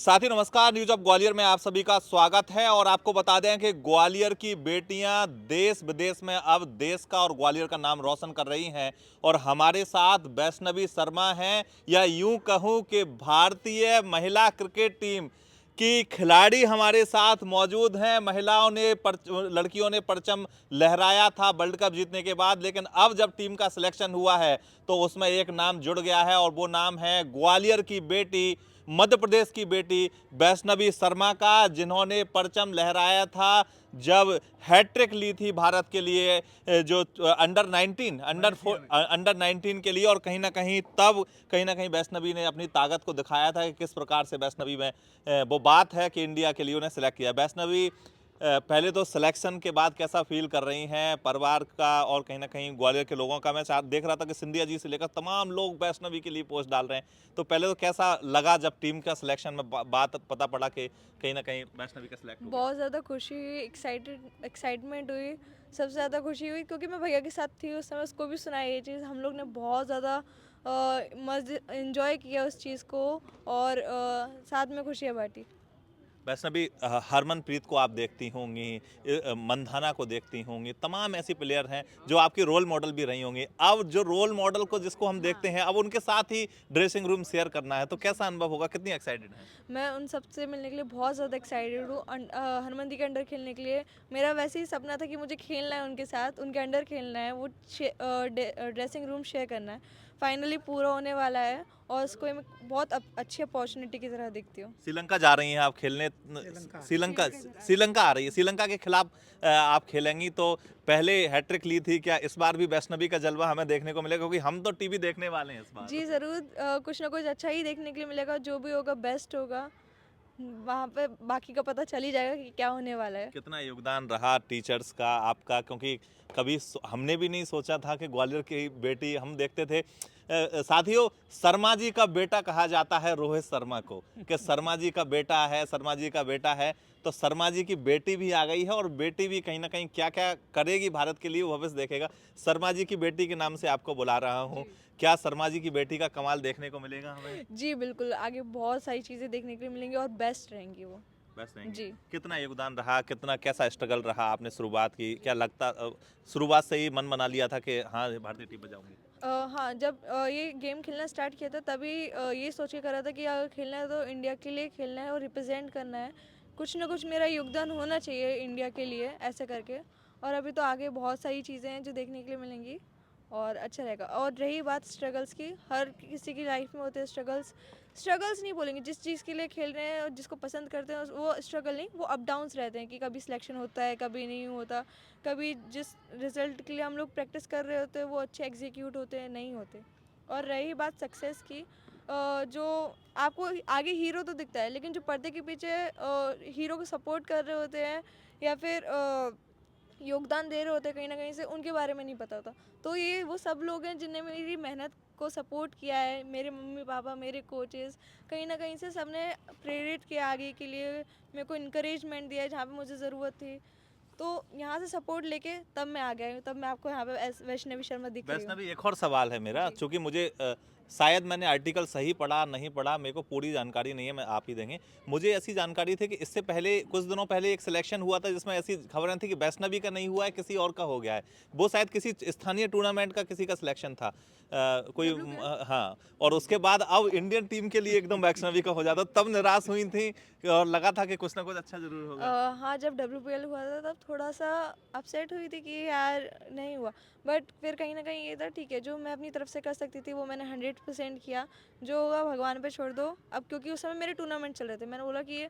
साथी नमस्कार, news of Gwalior में आप सभी का स्वागत है। और आपको बता दें कि ग्वालियर की बेटियां देश विदेश में अब देश का और ग्वालियर का नाम रोशन कर रही हैं। और हमारे साथ वैष्णवी शर्मा हैं, या यूं कहूं कि भारतीय महिला क्रिकेट टीम की खिलाड़ी हमारे साथ मौजूद हैं। लड़कियों ने परचम लहराया था वर्ल्ड कप जीतने के बाद, लेकिन अब जब टीम का सिलेक्शन हुआ है तो उसमें एक नाम जुड़ गया है, और वो नाम है ग्वालियर की बेटी, मध्य प्रदेश की बेटी वैष्णवी शर्मा का, जिन्होंने परचम लहराया था जब हैट्रिक ली थी भारत के लिए, जो अंडर 19 के लिए। और कहीं ना कहीं वैष्णवी ने अपनी ताकत को दिखाया था कि किस प्रकार से वैष्णवी में वो बात है कि इंडिया के लिए उन्हें सिलेक्ट किया। वैष्णवी, पहले तो सिलेक्शन के बाद कैसा फील कर रही हैं परिवार का और कहीं ना कहीं ग्वालियर के लोगों का? मैं देख रहा था कि सिंधिया जी से लेकर तमाम लोग वैष्णवी के लिए पोस्ट डाल रहे हैं। तो पहले तो कैसा लगा जब टीम का सिलेक्शन में बात पता पड़ा कि कहीं ना कहीं वैष्णवी का सिलेक्ट हो गया? बहुत ज़्यादा खुशी हुई, एक्साइटमेंट हुई। सबसे ज़्यादा खुशी हुई क्योंकि मैं भैया के साथ थी उस समय, उसको भी सुना ये चीज़। हम लोग ने बहुत ज़्यादा मज़े इन्जॉय किया उस चीज़ को, और साथ में खुशियाँ बांटी। वैष्णवी, हरमनप्रीत को आप देखती होंगी, मंधाना को देखती होंगी, तमाम ऐसी प्लेयर हैं जो आपकी रोल मॉडल भी रही होंगी। अब जो रोल मॉडल को जिसको हम देखते हैं, अब उनके साथ ही ड्रेसिंग रूम शेयर करना है, तो कैसा अनुभव होगा? कितनी एक्साइटेड हैं? मैं उन सब से मिलने के लिए बहुत ज़्यादा एक्साइटेड हूँ। हनुमंदी के अंडर खेलने के लिए मेरा वैसे ही सपना था कि मुझे खेलना है उनके साथ, उनके अंडर खेलना है, वो ड्रेसिंग रूम शेयर करना है। फाइनली पूरा होने वाला है और उसको मैं बहुत अच्छी अपॉर्चुनिटी की तरह देखती हूँ। श्रीलंका जा रही हैं आप खेलने? श्रीलंका आ रही है। श्रीलंका के खिलाफ आप खेलेंगी, तो पहले हैट्रिक ली थी, क्या इस बार भी वैष्णवी का जलवा हमें देखने को मिलेगा? क्योंकि हम तो टीवी देखने वाले हैं इस बार। जी ज़रूर, कुछ ना कुछ अच्छा ही देखने के लिए मिलेगा। जो भी होगा बेस्ट होगा। वहाँ पे बाकी का पता चल ही जाएगा कि क्या होने वाला है। कितना योगदान रहा टीचर्स का आपका? क्योंकि कभी हमने भी नहीं सोचा था कि ग्वालियर की बेटी, हम देखते थे साथियों, शर्मा जी का बेटा कहा जाता है रोहित शर्मा को, कि शर्मा जी का बेटा है, शर्मा जी का बेटा है। तो शर्मा जी की बेटी भी आ गई है, और बेटी भी कहीं ना कहीं क्या क्या करेगी भारत के लिए वो भविष्य देखेगा। शर्मा जी की बेटी के नाम से आपको बुला रहा हूँ। क्या शर्मा जी की बेटी का कमाल देखने को मिलेगा हमें? जी बिल्कुल, आगे बहुत सारी चीज़ें देखने के लिए मिलेंगी और बेस्ट रहेंगी वो। बेस्ट रहेंगी। जी। कितना योगदान रहा, कितना कैसा स्ट्रगल रहा? आपने शुरुआत की, क्या लगता शुरुआत से ही मन बना लिया था कि हाँ भारतीय टीम में जाऊंगी? हाँ, जब ये गेम खेलना स्टार्ट किया था तभी ये सोच के करा था कि अगर खेलना है तो इंडिया के लिए खेलना है और रिप्रेजेंट करना है। कुछ ना कुछ मेरा योगदान होना चाहिए इंडिया के लिए, ऐसे करके। और अभी तो आगे बहुत सारी चीज़ें हैं जो देखने के लिए मिलेंगी और अच्छा रहेगा। और रही बात स्ट्रगल्स की, हर किसी की लाइफ में होते हैं स्ट्रगल्स। स्ट्रगल्स नहीं बोलेंगे, जिस चीज़ के लिए खेल रहे हैं और जिसको पसंद करते हैं वो स्ट्रगल नहीं, वो अप डाउन्स रहते हैं कि कभी सिलेक्शन होता है, कभी नहीं होता। कभी जिस रिज़ल्ट के लिए हम लोग प्रैक्टिस कर रहे होते हैं वो अच्छे एग्जीक्यूट होते हैं, नहीं होते। और रही बात सक्सेस की, जो आपको आगे हीरो तो दिखता है, लेकिन जो पर्दे के पीछे हीरो को सपोर्ट कर रहे होते हैं या फिर योगदान दे रहे होते हैं कहीं ना कहीं से, उनके बारे में नहीं पता होता। तो ये वो सब लोग हैं जिनने मेरी मेहनत को सपोर्ट किया है। मेरे मम्मी पापा, मेरे कोचेस, कहीं ना कहीं से सबने प्रेरित किया आगे के लिए, मेरे को इनकरेजमेंट दिया है जहाँ पे मुझे ज़रूरत थी। तो यहाँ से सपोर्ट लेके तब मैं आ गया हूँ, तब मैं आपको यहाँ पे वैष्णवी शर्मा दिख रही हूँ। वैष्णवी, एक और सवाल है मेरा, जी। चूंकि मुझे शायद मैंने आर्टिकल सही पढ़ा नहीं पढ़ा, मेरे को पूरी जानकारी नहीं है, मैं आप ही देंगे। मुझे ऐसी जानकारी थी कि इससे पहले कुछ दिनों पहले एक सिलेक्शन हुआ था जिसमें ऐसी खबरें थी कि वैष्णवी का नहीं हुआ है, किसी और का हो गया है। वो शायद किसी स्थानीय टूर्नामेंट का किसी का सिलेक्शन था, हाँ। और उसके बाद अब इंडियन टीम के लिए एकदम वैष्णवी का हो जाता, तब निराश हुई थी और लगा था कि कुछ ना कुछ अच्छा जरूर होगा। हाँ, जब WPL हुआ था तब थोड़ा सा अपसेट हुई थी कि यार नहीं हुआ। बट फिर कहीं ना कहीं ये था, ठीक है, जो मैं अपनी तरफ से कर सकती थी वो मैंने 100% किया। जो होगा भगवान पे छोड़ दो। अब क्योंकि उस समय मेरे टूर्नामेंट चल रहे थे, मैंने बोला कि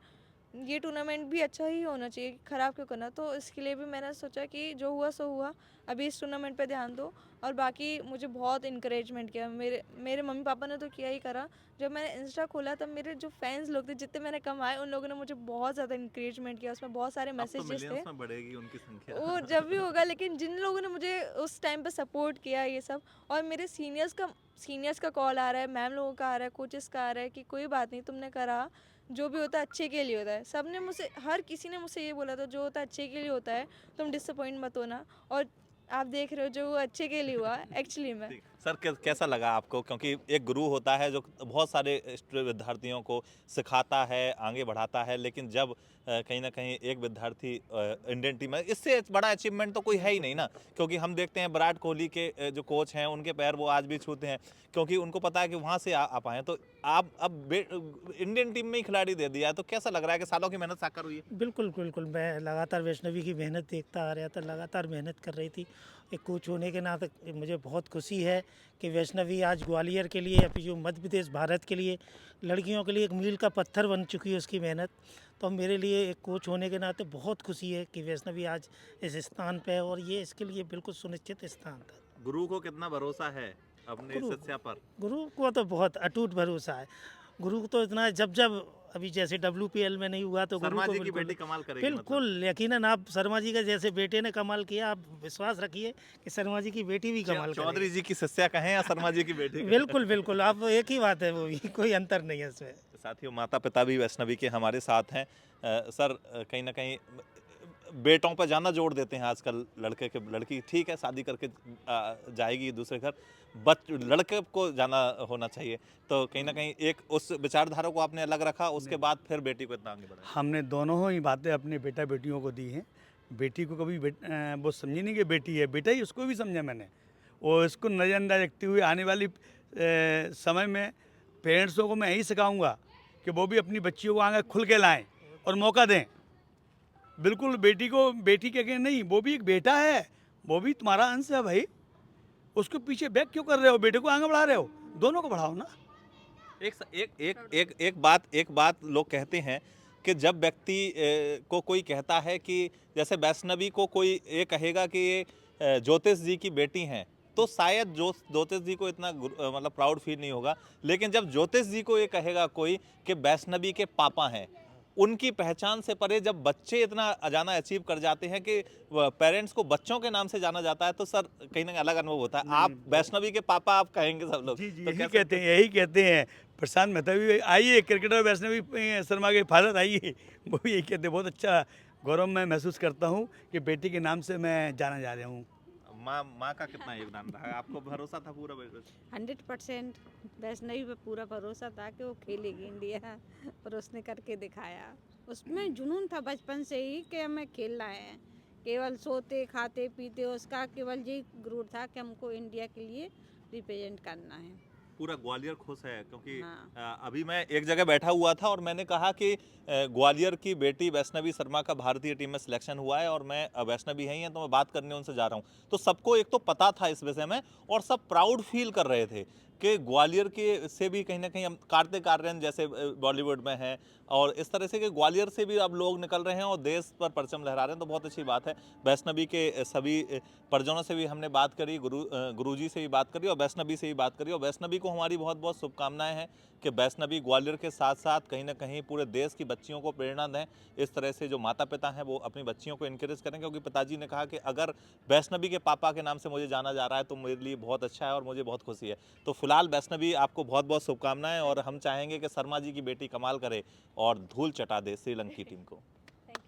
ये टूर्नामेंट भी अच्छा ही होना चाहिए, ख़राब क्यों करना। तो इसके लिए भी मैंने सोचा कि जो हुआ सो हुआ, अभी इस टूर्नामेंट पे ध्यान दो। और बाकी मुझे बहुत इनकरेजमेंट किया, मेरे मेरे मम्मी पापा ने तो किया ही करा। जब मैंने इंस्टा खोला तब मेरे जो फैंस लोग थे, जितने मैंने कमाए, उन लोगों ने मुझे बहुत ज़्यादा इनकरेजमेंट किया। उसमें बहुत सारे अब तो मैसेजेस थे। मिलियंस में बढ़ेगी उनकी संख्या। वो जब भी होगा, लेकिन जिन लोगों ने मुझे उस टाइम पे सपोर्ट किया ये सब, और मेरे सीनियर्स का कॉल आ रहा है, मैम लोगों का आ रहा है, कोचेस का आ रहा है कि कोई बात नहीं, तुमने करा, जो भी होता है अच्छे के लिए होता है। सब ने मुझसे, हर किसी ने मुझसे ये बोला था, जो होता है अच्छे के लिए होता है, तुम डिसअपॉइंट मत होना। और आप देख रहे हो जो वो अच्छे के लिए हुआ एक्चुअली में। सर कैसा लगा आपको, क्योंकि एक गुरु होता है जो बहुत सारे विद्यार्थियों को सिखाता है, आगे बढ़ाता है, लेकिन जब कहीं ना कहीं एक विद्यार्थी इंडियन टीम में, इससे बड़ा अचीवमेंट तो कोई है ही नहीं ना। क्योंकि हम देखते हैं विराट कोहली के जो कोच हैं उनके पैर वो आज भी छूते हैं, क्योंकि उनको पता है कि वहाँ से आ पाए। तो आप अब इंडियन टीम में ही खिलाड़ी दे दिया है, तो कैसा लग रहा है कि सालों की मेहनत साकार हुई है? बिल्कुल बिल्कुल, मैं लगातार वैष्णवी की मेहनत देखता आ रहा था, लगातार मेहनत कर रही थी। एक कोच होने के नाते मुझे बहुत खुशी है कि वैष्णवी आज ग्वालियर के लिए, अभी जो मध्य प्रदेश भारत के लिए लड़कियों के लिए एक मील का पत्थर बन चुकी है उसकी मेहनत। तो मेरे लिए एक कोच होने के नाते बहुत खुशी है कि वैष्णवी आज इस स्थान पे है, और ये इसके लिए बिल्कुल सुनिश्चित स्थान था। गुरु को कितना भरोसा है अपने गुरु शिष्या पर? गुरु को तो बहुत अटूट भरोसा है। गुरु को तो इतना, जब जब अभी जैसे WPL में नहीं हुआ तो गुरु शर्मा को जी की बिल्कुल बेटी कमाल करेगी मतलब। बिल्कुल यकीनन, आप शर्मा जी का जैसे बेटे ने कमाल किया, आप विश्वास रखिए कि शर्मा जी की बेटी भी कमाल चौधरी करेगी। जी की शिष्या कहें या शर्मा जी की बेटी? बिल्कुल बिल्कुल, आप एक ही बात है, वो भी कोई अंतर नहीं है इसमें। साथियों, माता पिता भी वैष्णवी के हमारे साथ हैं। सर, कहीं ना कहीं बेटों पर ज़्यादा जोर देते हैं आजकल। लड़की ठीक है शादी करके जाएगी दूसरे घर, लड़के को जाना होना चाहिए। तो कहीं ना कहीं एक उस विचारधारा को आपने अलग रखा, उसके बाद फिर बेटी को इतना आगे बढ़ाया। हमने दोनों ही बातें अपने बेटा बेटियों को दी हैं। बेटी को कभी वो समझी नहीं कि बेटी है, बेटा ही उसको भी समझा मैंने। और इसको नज़रअंदाज रखते हुए आने वाली समय में पेरेंट्सों को मैं यही सिखाऊंगा कि वो भी अपनी बच्चियों को आगे खुल के लाएं और मौका दें। बिल्कुल, बेटी को बेटी के नहीं, वो भी एक बेटा है, वो भी तुम्हारा अंश है भाई। उसको पीछे बैक क्यों कर रहे हो? बेटे को आगे बढ़ा रहे हो, दोनों को बढ़ाओ ना। एक बात लोग कहते हैं कि जब व्यक्ति को कोई कहता है कि जैसे वैष्णवी को कोई ये कहेगा कि ये ज्योतिष जी की बेटी हैं, तो शायद ज्योतिष जी को इतना मतलब प्राउड फील नहीं होगा। लेकिन जब ज्योतिष जी को ये कहेगा कोई कि वैष्णवी के पापा हैं, उनकी पहचान से परे जब बच्चे इतना जाना अचीव कर जाते हैं कि पेरेंट्स को बच्चों के नाम से जाना जाता है, तो सर कहीं ना कहीं अलग अनुभव होता है। आप वैष्णवी के पापा आप कहेंगे सब लोग। जी जी, तो यही कहते हैं। प्रशांत मेहता भी आइए, क्रिकेटर वैष्णवी शर्मा के फादर आइए, वो भी यही कहते हैं। बहुत अच्छा गौरव मैं महसूस करता हूँ कि बेटी के नाम से मैं जाना जा रहा हूँ। माँ का कितना योगदान रहा है? आपको भरोसा था पूरा? 100% वैष्णवी पे पूरा भरोसा था कि वो खेलेगी इंडिया, और उसने करके दिखाया। उसमें जुनून था बचपन से ही कि हमें खेलना है। केवल सोते खाते पीते उसका केवल यही गुरूर था कि हमको इंडिया के लिए रिप्रेजेंट करना है। पूरा ग्वालियर खुश है, क्योंकि हाँ। अभी मैं एक जगह बैठा हुआ था और मैंने कहा कि ग्वालियर की बेटी वैष्णवी शर्मा का भारतीय टीम में सिलेक्शन हुआ है, और मैं वैष्णवी है ही हैं तो मैं बात करने उनसे जा रहा हूं। तो सबको एक तो पता था इस विषय में, और सब प्राउड फील कर रहे थे कि ग्वालियर के से भी कहीं ना कहीं हम कार्तिक आर्यन जैसे बॉलीवुड में हैं, और इस तरह से कि ग्वालियर से भी अब लोग निकल रहे हैं और देश पर परचम लहरा रहे हैं। तो बहुत अच्छी बात है। वैष्णवी के सभी परिजनों से भी हमने बात करी, गुरुजी से भी बात करी और वैष्णवी से भी बात करी, और वैष्णवी को हमारी बहुत बहुत शुभकामनाएं हैं कि वैष्णवी ग्वालियर के साथ साथ कहीं ना कहीं पूरे देश की बच्चियों को प्रेरणा दें। इस तरह से जो माता पिता हैं वो अपनी बच्चियों को इनकरेज करें, क्योंकि पिताजी ने कहा कि अगर वैष्णवी के पापा के नाम से मुझे जाना जा रहा है तो मेरे लिए बहुत अच्छा है और मुझे बहुत खुशी है। तो फिलहाल वैष्णवी, आपको बहुत बहुत शुभकामनाएं, और हम चाहेंगे कि शर्मा जी की बेटी कमाल करे और धूल चटा दे श्रीलंका की टीम को।